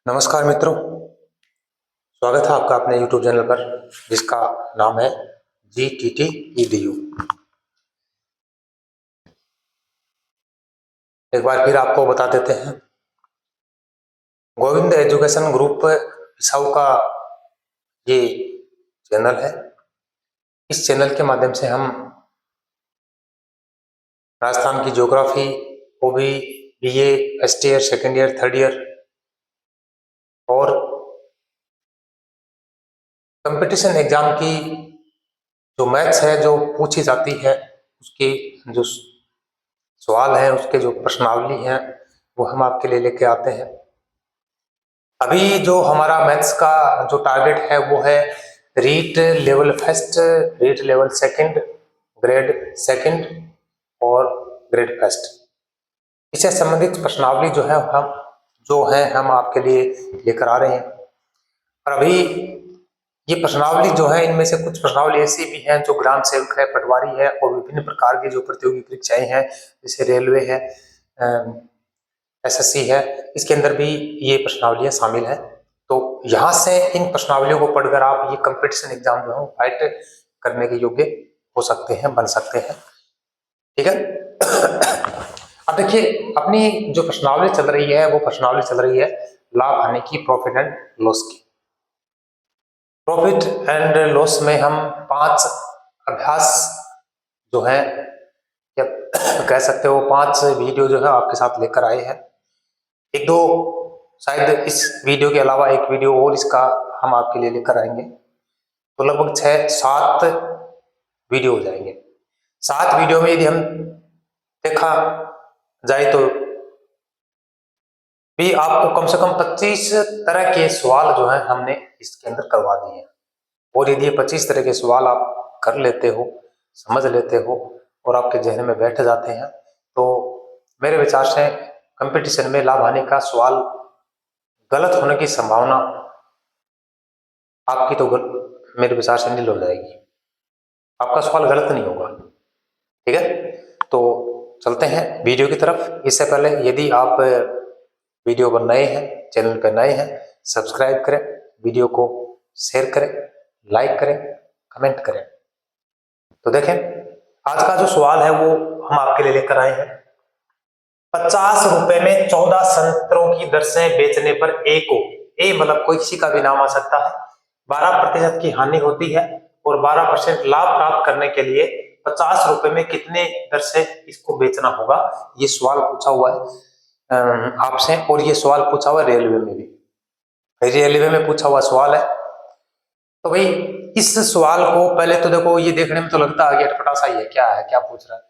नमस्कार मित्रों, स्वागत है आपका अपने YouTube चैनल पर जिसका नाम है GTT EDU। एक बार फिर आपको बता देते हैं, गोविंद एजुकेशन ग्रुप साउ का ये चैनल है। इस चैनल के माध्यम से हम राजस्थान की geography, OB, BA, first year, second year, third year और कंपटीशन एग्जाम की जो मैथ्स है जो पूछी जाती है उसके जो सवाल है, उसके जो प्रश्नावली हैं वो हम आपके लिए लेके आते हैं। अभी जो हमारा मैथ्स का जो टारगेट है वो है REET level first, REET level second, grade second और ग्रेड फर्स्ट। इससे संबंधित प्रश्नावली जो है हम आपके लिए लेकर आ रहे हैं। और अभी ये प्रश्नावली जो है, इनमें से कुछ प्रश्नावली ऐसी भी हैं जो ग्राम सेवक है, पटवारी है और विभिन्न प्रकार की जो प्रतियोगी परीक्षाएं हैं जैसे रेलवे है, SSC है, इसके अंदर भी ये प्रश्नावलियां शामिल है। तो यहाँ से इन प्रश्नावलियों को पढ़कर आप ये कंपटीशन एग्जाम जो है फाइट करने के योग्य हो सकते हैं, बन सकते हैं। ठीक है। अब देखिए, अपनी जो प्रश्नावली चल रही है वो प्रश्नावली चल रही है लाभ हानि की, प्रॉफिट एंड लॉस की। प्रॉफिट एंड लॉस में हम 5 अभ्यास जो है, या कह सकते हो 5 वीडियो जो है आपके साथ लेकर आए हैं। एक दो शायद इस वीडियो के अलावा एक वीडियो और इसका हम आपके लिए लेकर आएंगे, तो लगभग 6-7 वीडियो हो जाएंगे। 7 वीडियो में यदि हम देखा जाए तो भी आपको कम से कम 25 तरह के सवाल जो है हमने इसके अंदर करवा दिए हैं। और यदि ये 25 तरह के सवाल आप कर लेते हो, समझ लेते हो और आपके जहन में बैठ जाते हैं, तो मेरे विचार से कंपटीशन में लाभ हानि का सवाल गलत होने की संभावना आपकी तो मेरे विचार से नील हो जाएगी। आपका सवाल गलत नहीं होगा। ठीक है, तो चलते हैं वीडियो की तरफ। इससे पहले यदि आप वीडियो पर नए हैं, चैनल पर नए हैं, सब्सक्राइब करें, वीडियो को शेयर करें, लाइक करें, कमेंट करें। तो देखें, आज का जो सवाल है वो हम आपके लिए लेकर आए हैं। 50 रुपए में 14 संतरों की दर से बेचने पर ए मतलब कोई किसी का भी नाम आ सकता है, 12% की हानि होती है और 12% लाभ प्राप्त करने के लिए 50 रुपए में कितने दर से इसको बेचना होगा। ये सवाल पूछा हुआ है आपसे, और ये सवाल पूछा हुआ रेलवे में भी, रेलवे में पूछा हुआ सवाल है। तो भाई इस सवाल को पहले तो देखो, ये देखने में तो लगता है कि अटपटा सा ही है, क्या है, क्या पूछ रहा है,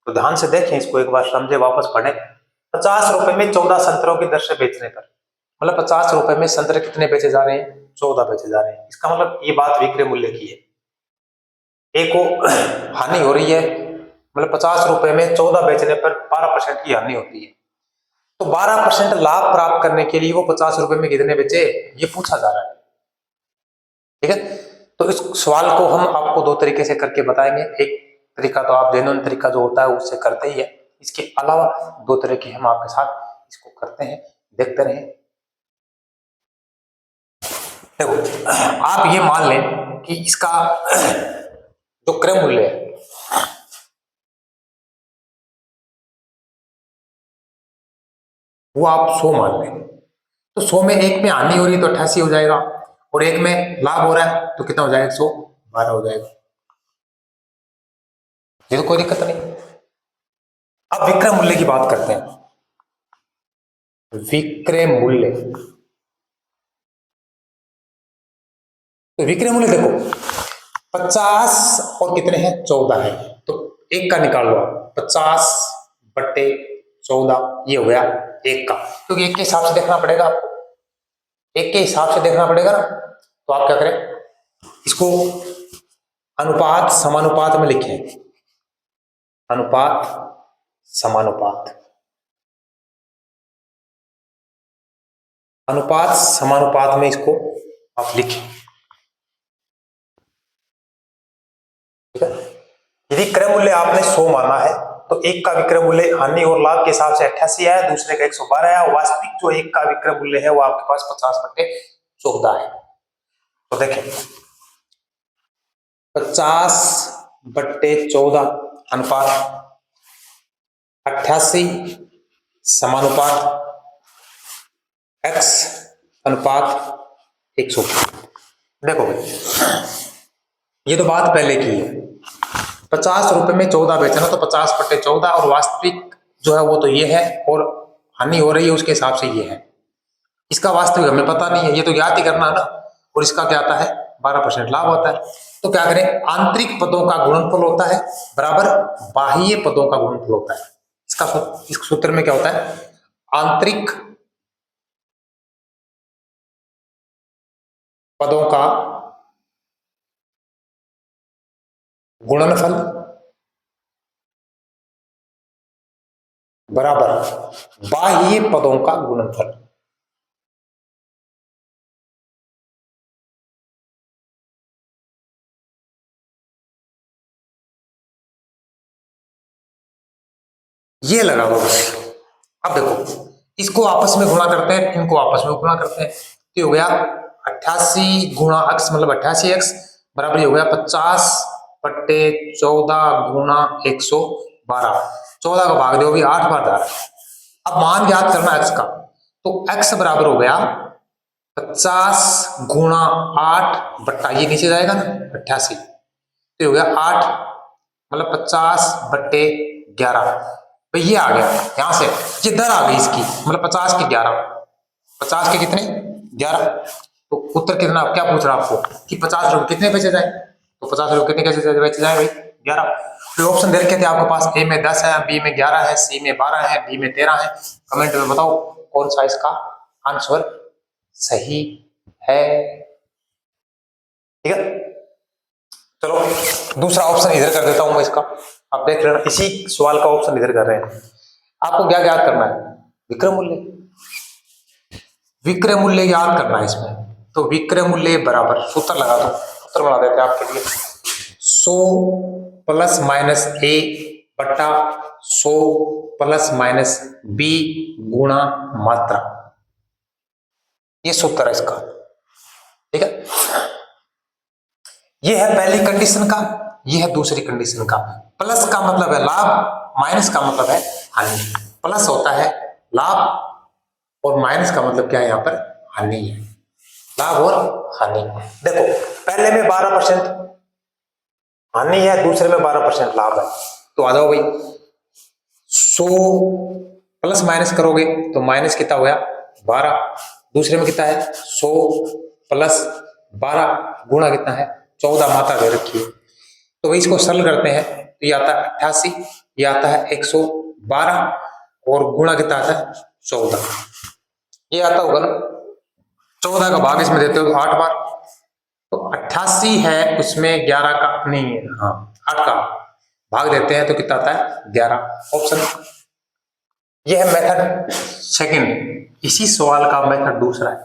तो ध्यान से देखें इसको, एक बार समझे, वापस पढ़े। 50 रुपए में 14 संतरों की दर से बेचने पर, मतलब 50 रुपए में संतरे कितने बेचे जा रहे हैं, 14 बेचे जा रहे हैं। इसका मतलब ये बात विक्रय मूल्य की है। ए को हानि हो रही है, मतलब 50 रुपए में 14 बेचने पर 12% की हानि होती है। तो 12% लाभ प्राप्त करने के लिए वो 50 रुपए में कितने बेचे, ये पूछा जा रहा है। ठीक है, तो इस सवाल को हम आपको 2 तरीके से करके बताएंगे। एक तरीका तो आप जेन्युइन तरीका जो होता है उससे करते ही है, इसके अलावा 2 तरीके हम आपके साथ इसको करते हैं, देखते रहें। देखो, आप ये मान लें कि इसका जो क्रय मूल्य है वो आप 100 मान लें, तो 100 में एक में हानि हो रही है तो 88 हो जाएगा, और एक में लाभ हो रहा है तो कितना हो जाएगा, 112 हो जाएगा। ये तो कोई दिक्कत नहीं। अब विक्रय मूल्य की बात करते हैं। विक्रय मूल्य, तो विक्रय मूल्य देखो 50 और कितने हैं, 14 है, तो एक का निकाल लो आप, 50/14 ये हो गया एक का, क्योंकि एक के हिसाब से देखना पड़ेगा आपको, एक के हिसाब से देखना पड़ेगा ना। तो आप क्या करें, इसको अनुपात समानुपात में लिखें, अनुपात समानुपात, अनुपात समानुपात में इसको आप लिखें। ठीक है, यदि क्रय मूल्य आपने 100 माना है तो एक का विक्रय मूल्य हानि और लाभ के हिसाब से 88 है, दूसरे का 112 है, वास्तविक जो एक का विक्रय मूल्य है वो आपके पास 50/14 है। तो देखें 50/14 अनुपात 88 समानुपात x अनुपात 100। देखो ये तो बात पहले की है, 50 रुपए में 14 बेचना तो 50/14 और वास्तविक जो है वो तो ये है और हानि हो रही है उसके हिसाब से ये है। इसका वास्तविक हमें पता नहीं है, ये तो ज्ञात ही करना है ना। और इसका क्या आता है 12% लाभ होता है। तो क्या करें, आंतरिक पदों का गुणनफल होता है बराबर बाह्य पदों का गुणनफल होता है। इस सूत्र में क्या होता है, आंतरिक पदों का गुणनफल बराबर बाह्य पदों का गुणनफल। ये लगा दो बस। अब देखो इसको आपस में गुणा करते हैं, इनको आपस में गुणा करते हैं, तो हो गया 88 गुणा x मतलब 88x बराबर हो गया 50/14 गुणा 112। 14 का भाग दो भी 8 बार जा रहा है। अब मान ज्ञात करना x का, तो x बराबर हो गया 50 गुणा 8 बट्टा ये नीचे जाएगा ना 88, तो हो गया 8 मतलब 50/11। भाई ये आ गया यहां से, ये दर आ गई इसकी मतलब 50 के 11, 50 के कितने 11। तो उत्तर कितना क्या पूछ रहा आपको कि 50 रुपए कितने बेचे जाए, तो 50 रुपए कितने कैसे बेचे जाए भाई 11। तो ऑप्शन दे रखे थे आपके पास, ए में 10 है, बी में 11 है, सी में 12 है, डी में 13 है। कमेंट में बताओ कौन सा इसका आंसर सही है। ठीक है, चलो दूसरा ऑप्शन इधर कर देता हूं मैं इसका। आप देख लेना, इसी सवाल का ऑप्शन इधर कर रहे हैं। आपको क्या याद करना है, विक्रय मूल्य। विक्रय मूल्य याद करना है इसमें, तो विक्रय मूल्य बराबर सूत्र लगा दो, सूत्र बना देते हैं आपके लिए 100 ± a बट्टा 100 ± b गुणा मात्रा। ये सूत्र है इसका। ठीक है, ये है पहली कंडीशन का, ये है दूसरी कंडीशन का। प्लस का मतलब है लाभ, माइनस का मतलब है हानि। प्लस होता है लाभ और माइनस का मतलब क्या है यहाँ पर हानि है, लाभ और हानि। देखो पहले में 12% हानि है, दूसरे में 12% लाभ है। तो आ जाओ भाई 100 प्लस माइनस करोगे तो माइनस कितना हो गया 12, दूसरे में कितना है 100 प्लस 12 गुणा कितना है 14 मात्रा दे रखी है। तो भाई इसको सरल करते हैं तो ये आता है 88, ये आता है 112 और गुणा कितना आता है 14। ये आता होगा ना, 14 का भाग इसमें देते हो 8 बार, तो 88 है उसमें 11 का नहीं है, हाँ 8 का भाग देते हैं तो कितना आता है 11। ऑप्शन ये है मेथड सेकंड, इसी सवाल का मेथड दूसरा है।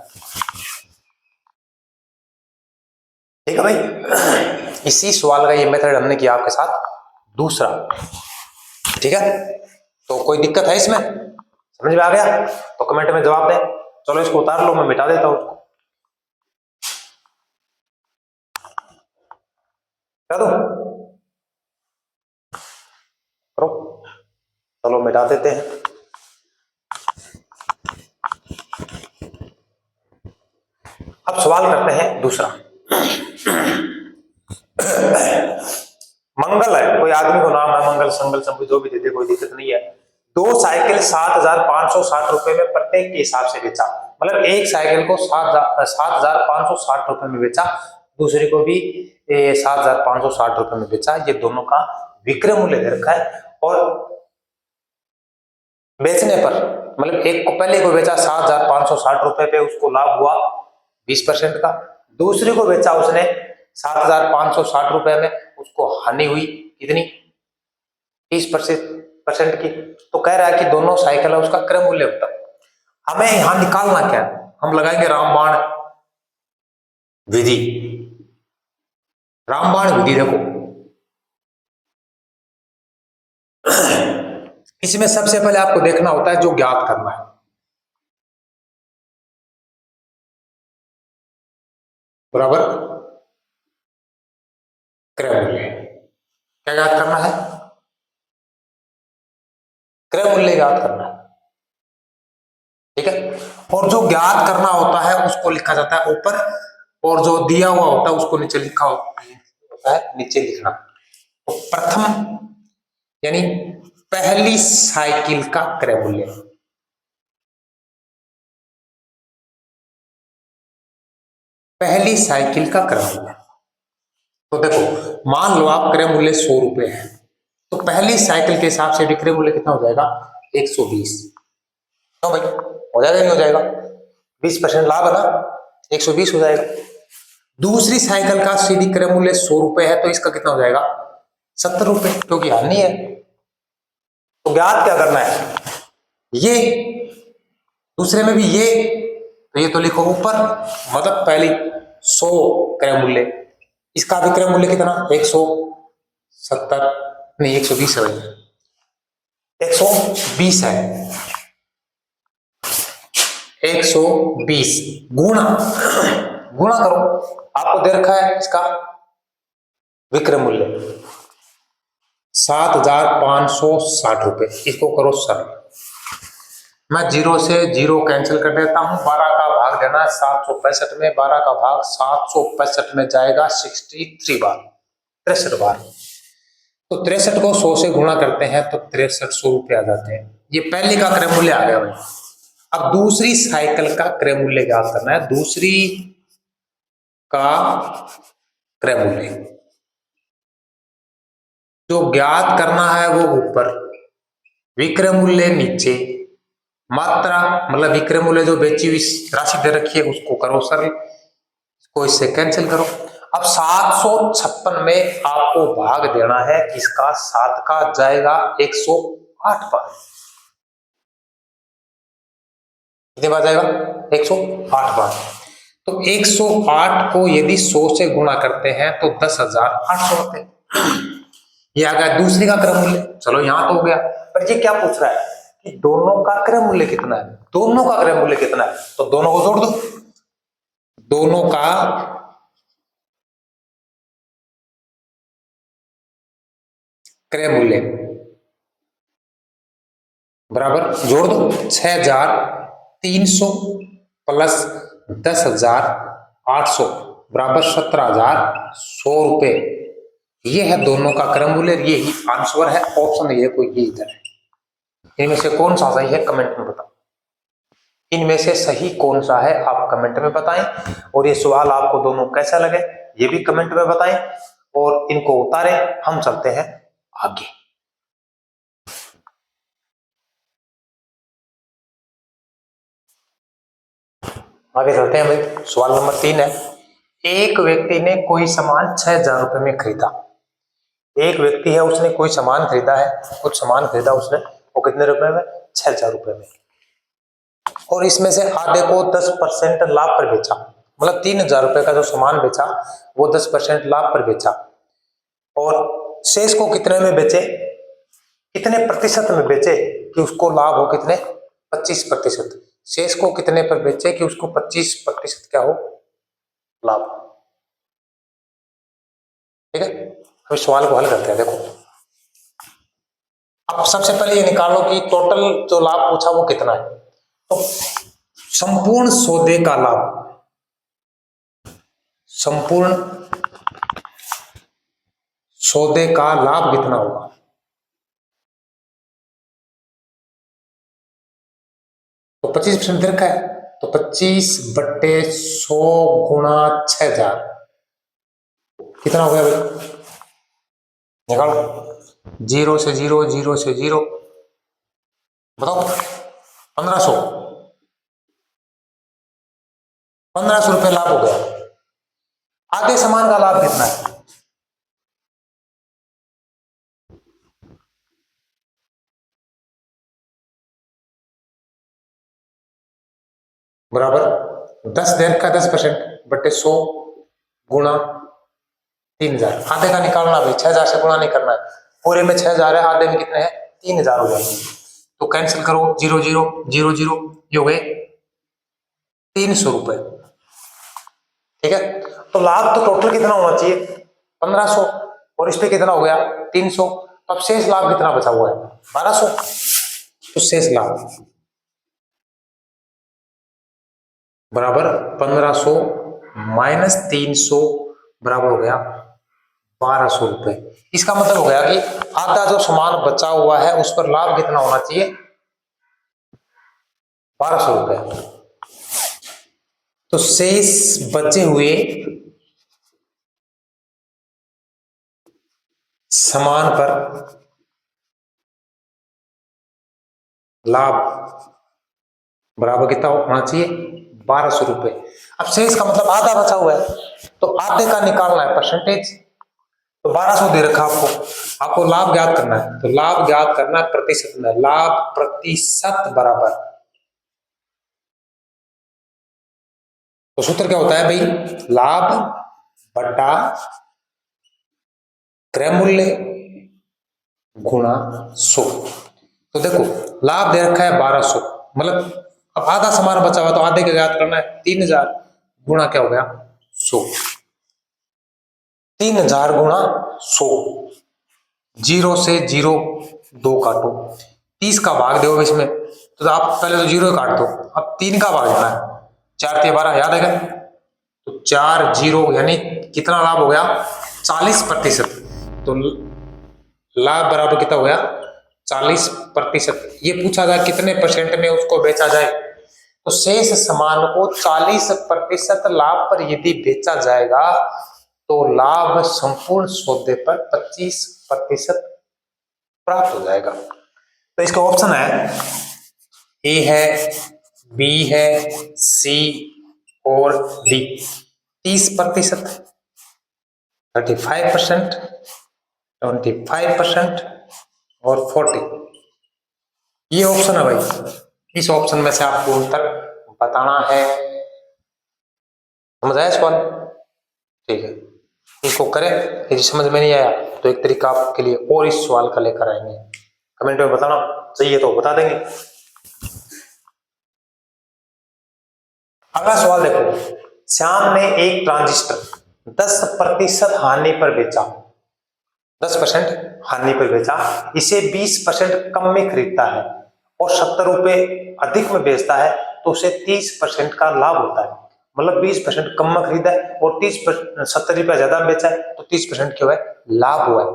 ठीक है भाई, इसी सवाल का ये मेथड हमने किया आपके साथ दूसरा। ठीक है, तो कोई दिक्कत है इसमें, समझ में आ गया तो कमेंट में जवाब दें। चलो इसको उतार लो, मैं मिटा देता हूं उसको, क्या दो करो, चलो मिटा देते हैं। अब सवाल करते हैं दूसरा। मंगल है, कोई आदमी को नाम है मंगल, संगल, संभु जो भी दे दे कोई दिक्कत नहीं है। 2 साइकिल 7,560 रुपए में प्रत्येक के हिसाब से बेचा, मतलब एक साइकिल को 7,560 रुपए में बेचा, दूसरे को भी 7,560 रुपए में बेचा। ये दोनों का विक्रय मूल्य दे रखा है और बेचने पर मतलब एक को पहले को बेचा 7,560 रुपए पे, उसको लाभ हुआ 20% का, दूसरे को बेचा उसने 7,560 रुपए में, उसको हानि हुई कितनी 30% की। तो कह रहा है कि दोनों साइकिल है उसका क्रय मूल्य बताओ। हमें यहां निकालना क्या है, हम लगाएंगे रामबाण विधि। रामबाण विधि देखो इसमें सबसे पहले आपको देखना होता है जो ज्ञात करना है, बराबर क्रय मूल्य। क्या ज्ञात करना है? क्रय मूल्य ज्ञात करना है, ठीक है। और जो ज्ञात करना होता है उसको लिखा जाता है ऊपर, और जो दिया हुआ होता है उसको नीचे लिखा होता है, नीचे लिखना। तो प्रथम यानी पहली साइकिल का क्रय मूल्य, पहली साइकिल का क्रय मूल्य। तो देखो मान लो आप क्रय मूल्य 100 रुपए है, तो पहली साइकिल के हिसाब से विक्रय मूल्य कितना हो जाएगा? 120। क्यों भाई, हो जाएगा नहीं हो जाएगा? 20% लाभ है ना, 120 हो जाएगा। दूसरी साइकिल का सीधी क्रय मूल्य 100 रुपए है, तो इसका कितना हो जाएगा? 70 रुपए, क्योंकि हानि है। तो ज्ञात क्या करना है? ये दूसरे में भी ये, तो ये तो लिखो ऊपर, मतलब पहली 100 क्रय मूल्य, इसका विक्रय मूल्य कितना? 170, नहीं 120 है भाई, 120 है, 120 गुणा, गुणा करो, आपको दे रखा है इसका विक्रय मूल्य 7,560 रुपए, इसको करो सरल। मैं जीरो से जीरो कैंसिल कर देता हूं, 12 का भाग देना 765 में, 12 का भाग 765 में जाएगा 63 बार, 63 बार। तो 63 को 100 से गुणा करते हैं तो 6300 रुपए आ जाते हैं। ये पहले का क्रय मूल्य आ गया भाई। अब दूसरी साइकिल का क्रय मूल्य ज्ञात करना है, दूसरी का क्रय मूल्य जो ज्ञात करना है वो ऊपर, विक्रय मूल्य नीचे, मात्रा मतलब विक्रय मूल्य जो बेची हुई राशि दे रखी है उसको करो सरल, इसको इससे कैंसिल करो। अब 756 में आपको भाग देना है किसका? 7 का, जाएगा 108 पर, कितने बार जाएगा? 108 बार। तो 108 को यदि 100 से गुणा करते हैं तो 10,800 होते हैं। ये आ गया दूसरी का क्रय मूल्य। चलो यहां तो हो गया, पर ये क्या पूछ रहा है कि दोनों का क्रय मूल्य कितना है? दोनों का क्रय मूल्य कितना है? तो दोनों को जोड़ दो, दोनों का क्रय मूल्य बराबर जोड़ दो, 6,300 प्लस 10,800 बराबर 17,100 रुपए। ये है दोनों का क्रय मूल्य, ये ही आंसर है, ऑप्शन ये कोई ये इधर है। इनमें से कौन सा सही है कमेंट में बताओ, इनमें से सही कौन सा है आप कमेंट में बताएं, और ये सवाल आपको दोनों कैसा लगे ये भी कमेंट में बताएं, और इनको उतारें। हम चलते हैं आगे। आगे चलते हैं भाई, सवाल नंबर 3 है। एक व्यक्ति ने कोई सामान 6,000 रुपए में खरीदा। एक व्यक्ति है, उसने कोई सामान खरीदा है, कुछ सामान खरीदा उसने, वो कितने रुपए में? 6,000 रुपए में। और इसमें से आधे को 10% लाभ पर बेचा, मतलब 3,000 रुपए का जो सामान बेचा वो 10% लाभ पर बेचा, और शेष को कितने में बेचे, कितने प्रतिशत में बेचे कि उसको लाभ हो कितने? 25%। शेष को कितने पर बेचे कि उसको 25% क्या हो? लाभ। ठीक है, अभी सवाल को हल करते हैं। देखो अब सबसे पहले ये निकालो कि टोटल जो लाभ पूछा वो कितना है। तो संपूर्ण सौदे का लाभ, संपूर्ण सौदे का लाभ कितना होगा? तो 25% रखा है, तो 25/100 गुणा 6,000 कितना हो गया भाई? निकालो, जीरो से जीरो, जीरो से जीरो, बताओ। 1500, 1500 रुपये लाभ हो गया। आगे सामान का लाभ कितना है? बराबर 10 देर का 10% बटे 100 गुणा 3,000। आधे का निकालना भाई, 6,000 से गुणा नहीं करना है, पूरे में 6,000 है, आधे में कितने हैं? 3000 हो जाएंगे। तो कैंसिल करो, 0 0 0 0, ये हो गए 300 रुपए। ठीक है, तो लाभ तो टोटल कितना होना चाहिए 1500, और इस पे कितना हो गया 300, तो अब शेष लाभ कितना बचा हुआ है 1200। तो शेष लाभ बराबर 1500 माइनस 300 बराबर हो गया 1200 रुपए। इसका मतलब हो गया कि आधा जो सामान बचा हुआ है उस पर लाभ कितना होना चाहिए 1200 रुपए। तो शेष बचे हुए सामान पर लाभ बराबर कितना होना चाहिए 1200 रुपए। अब शेष का मतलब आधा बचा हुआ है, तो आधे का निकालना है परसेंटेज। तो 1200 दे रखा आपको लाभ ज्ञात करना है, तो लाभ ज्ञात करना है प्रतिशत में। लाभ प्रतिशत बराबर, तो सूत्र क्या होता है भाई, लाभ बटा क्रय मूल्य गुणा 100। तो देखो लाभ दे रखा है 1200, मतलब अब आधा सामान बचा हुआ तो आधे का ज्ञात करना है 3000 गुणा क्या हो गया 100। 3000 गुणा 100, 0 से 0 2 काटो, 30 का भाग दो इसमें, तो आप पहले तो 0 काट दो, अब 3 का भाग देना है, 4 से 12 याद है, तो 4 0 यानी कितना लाभ हो गया 40%। तो लाभ बराबर कितना हो गया 40%। ये पूछा जाए कितने परसेंट में उसको बेचा जाए, तो शेष सामान को 40% लाभ पर यदि बेचा जाएगा तो लाभ संपूर्ण सौदे पर 25% प्राप्त हो जाएगा। तो इसका ऑप्शन है ए है, बी है, सी और डी। 30%, 35%, 25% और 40, ये ऑप्शन है भाई। इस ऑप्शन में से आपको उत्तर बताना है। समझ आया सवाल? ठीक है, इसको करें। यदि समझ में नहीं आया तो एक तरीका आपके लिए और इस सवाल का लेकर आएंगे, कमेंट में बताना, चाहिए तो बता देंगे। अगला सवाल देखो, श्याम ने एक ट्रांजिस्टर 10% हानि पर बेचा, 10% हानि पर बेचा, इसे 20% कम में खरीदता है और 70 रुपए अधिक में बेचता है, तो उसे 30% का लाभ होता है। मतलब 20% कम में खरीदा है और 70 रुपया ज्यादा में बेचा है, तो 30% क्या हुआ है लाभ हुआ है।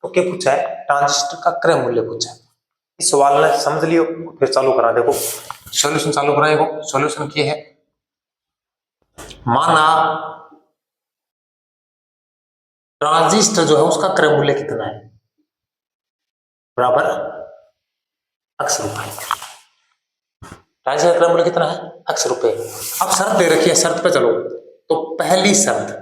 तो क्या पूछा है ट्रांजिस्टर का क्रय मूल्य पूछा है। इस सवाल ने समझ लियो, फिर चालू करा। देखो सॉल्यूशन चालू करा, देखो सॉल्यूशन क्या है। माना ट्रांजिस्टर जो है उसका क्रय मूल्य कितना है, बराबर x रुपए। ट्रांजिस्टर का क्रय मूल्य कितना है x रुपए। अब शर्त दे रखी है, शर्त पे चलो। तो पहली शर्त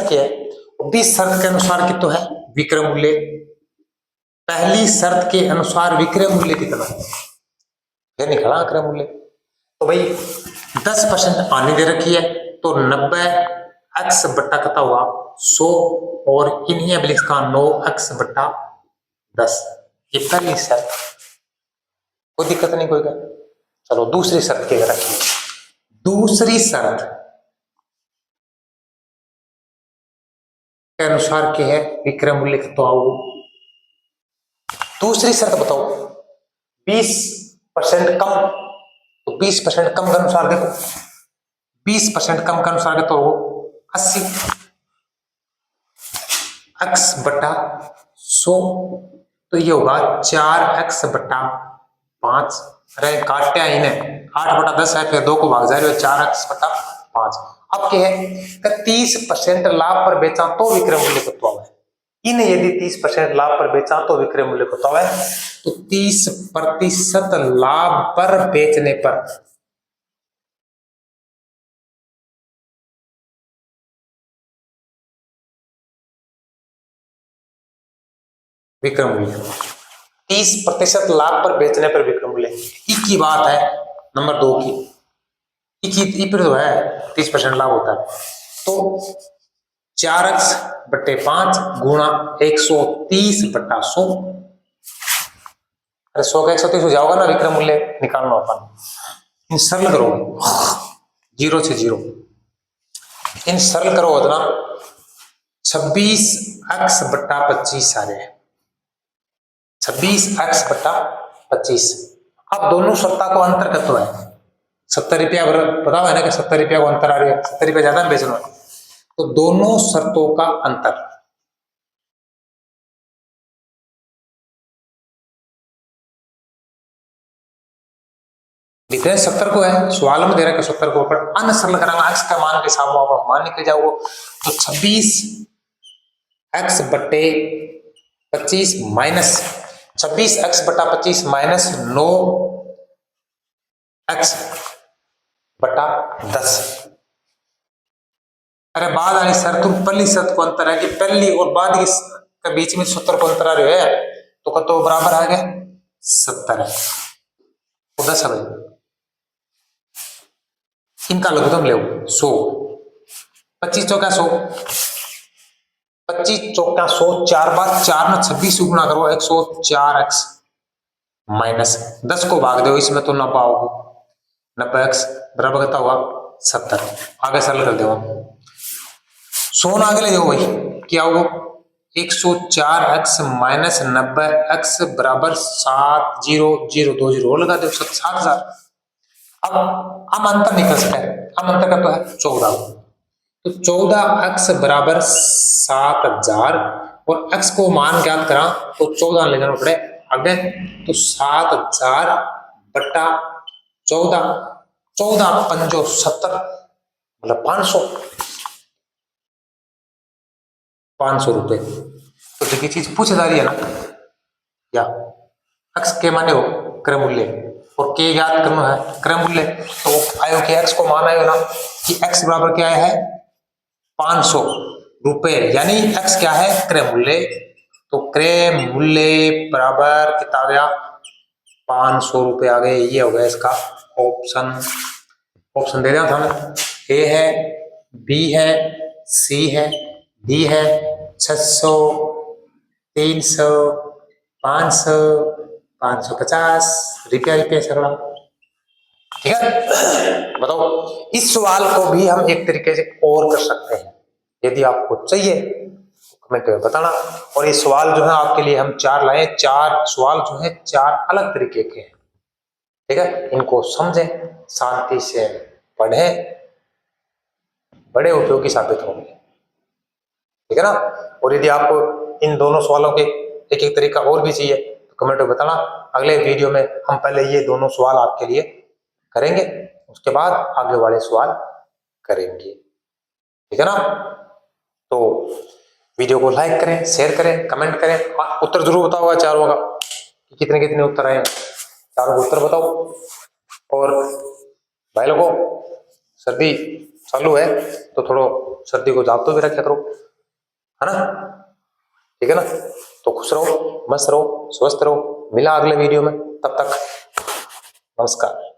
क्या है, 20 शर्त के अनुसार कितना है विक्रय मूल्य। पहली शर्त के अनुसार विक्रय मूल्य कितना है, ये निकला क्रय मूल्य। तो भाई 10% हानि दे रखी है, तो 90x बट्टा कितना हुआ 100, और इन्हीं अब्लिक्स का 9x बट्टा 10। ये पहली शर्त, कोई दिक्कत नहीं कोई का। चलो दूसरी शर्त क्या रखिए। दूसरी शर्त के अनुसार क्या है विक्रय मूल्य कितना हो। दूसरी शर्त बताओ, 20% कम, तो 20% कम के अनुसार देखो, 20% कम के अनुसार तो 80 x बटा 100, तो ये होगा 4x बटा 5। अरे काटा इन्हें, 8/10 है, फिर 2 को भाग जाए 4x बटा 5। अब क्या है 30% लाभ पर बेचा तो विक्रय मूल्य कितना है। इन्हें यदि 30% लाभ पर बेचा तो विक्रय मूल्य कितना है, तो 30% लाभ पर बेचने पर विक्रय मूल्य, 30% लाभ पर बेचने पर विक्रय मूल्य। की बात है नंबर 2 की, फिर जो है 30% लाभ होता है, तो 4x बटे 5 गुणा 130/100। अरे 100 का 130 हो जाओगा ना, विक्रम मूल्य निकालना अपन। इन सरल करो 0 से 0, इन सरल करो उतना 26x बट्टा 25 आ रहे हैं, 26x बट्टा 25। अब दोनों शर्ता को अंतर करते है 70 रुपया, पता है ना कि 70 रुपया को अंतर आ रही है, 70 रुपया ज्यादा बेचना, तो दोनों शर्तों का अंतर डिफरेंस 70 को है, सवाल में दे रहा है 70 को, पर अन्य सरल कराना x का मान के सामने मान निकल जाओ तो 26x बटे 25 माइनस 26x बटा 25 माइनस 9x बटा 10। अरे बाद वाली शर्त, तुम पहली शर्त को अंतर है कि पहली और बाद के बीच में 70 को अंतर आ रहे है, तो कतो बराबर आ गया 70 है तो 10 है। इनका लघुत्तम ले 100, 25 चौका 100, 25 चौका 100, 4 बार 4 में 26 गुना करो 104x माइनस 10 को भाग दो इसमें तो 90 आओगे, 90x बराबर कितना हुआ 70। आगे सरल कर दो 100 ना आगे ले जाओ भाई, क्या होगा 104x माइनस 90x बराबर 7002 और लगा दो 7000। अब हम अंतर निकल सकते हैं, हम अंतर का तो है 14, तो 14x बराबर 7000 और x को मान ज्ञात करा तो 14 ले जाना पड़े आगे, तो 7000 बट्टा 14, 14 पंजो 70 मतलब 500 रुपए। तो जो चीज पूछी जा रही है ना, या x के माने हो क्रय मूल्य और के याद करना है क्रय मूल्य, तो आयो कि x को मान आयो ना कि x बराबर क्या है 500 रुपए, यानी x क्या है क्रय मूल्य, तो क्रय मूल्य बराबर कितना आ गया 500 रुपए आ गए। ये हो गया इसका ऑप्शन। ऑप्शन दे दिया था ना, ए है, बी है, सी है, डी है, 600, 300, 500, 550 रुपया सरला। ठीक है, बताओ इस सवाल को भी हम एक तरीके से और कर सकते हैं, यदि आपको चाहिए कमेंट में बताना। और ये सवाल जो है आपके लिए हम 4 लाए, 4 सवाल जो है 4 अलग तरीके के हैं। ठीक है, इनको समझें, शांति से पढ़ें, बड़े उपयोगी साबित होंगे। ठीक है ना। और यदि आपको इन दोनों सवालों के एक एक तरीका और भी चाहिए तो कमेंट में बताना। अगले वीडियो में हम पहले ये दोनों सवाल आपके लिए करेंगे, उसके बाद आगे वाले सवाल करेंगे। ठीक है ना। तो वीडियो को लाइक करें, शेयर करें, कमेंट करें, उत्तर जरूर बताओ चारों का कि कितने कितने उत्तर आए, चारों को उत्तर बताओ। और भाई लोगों सर्दी चालू है तो थोड़ा सर्दी को जागते भी रखा करो, है ना। ठीक है ना। तो खुश रहो, मस्त रहो, स्वस्थ रहो। मिला अगले वीडियो में, तब तक नमस्कार।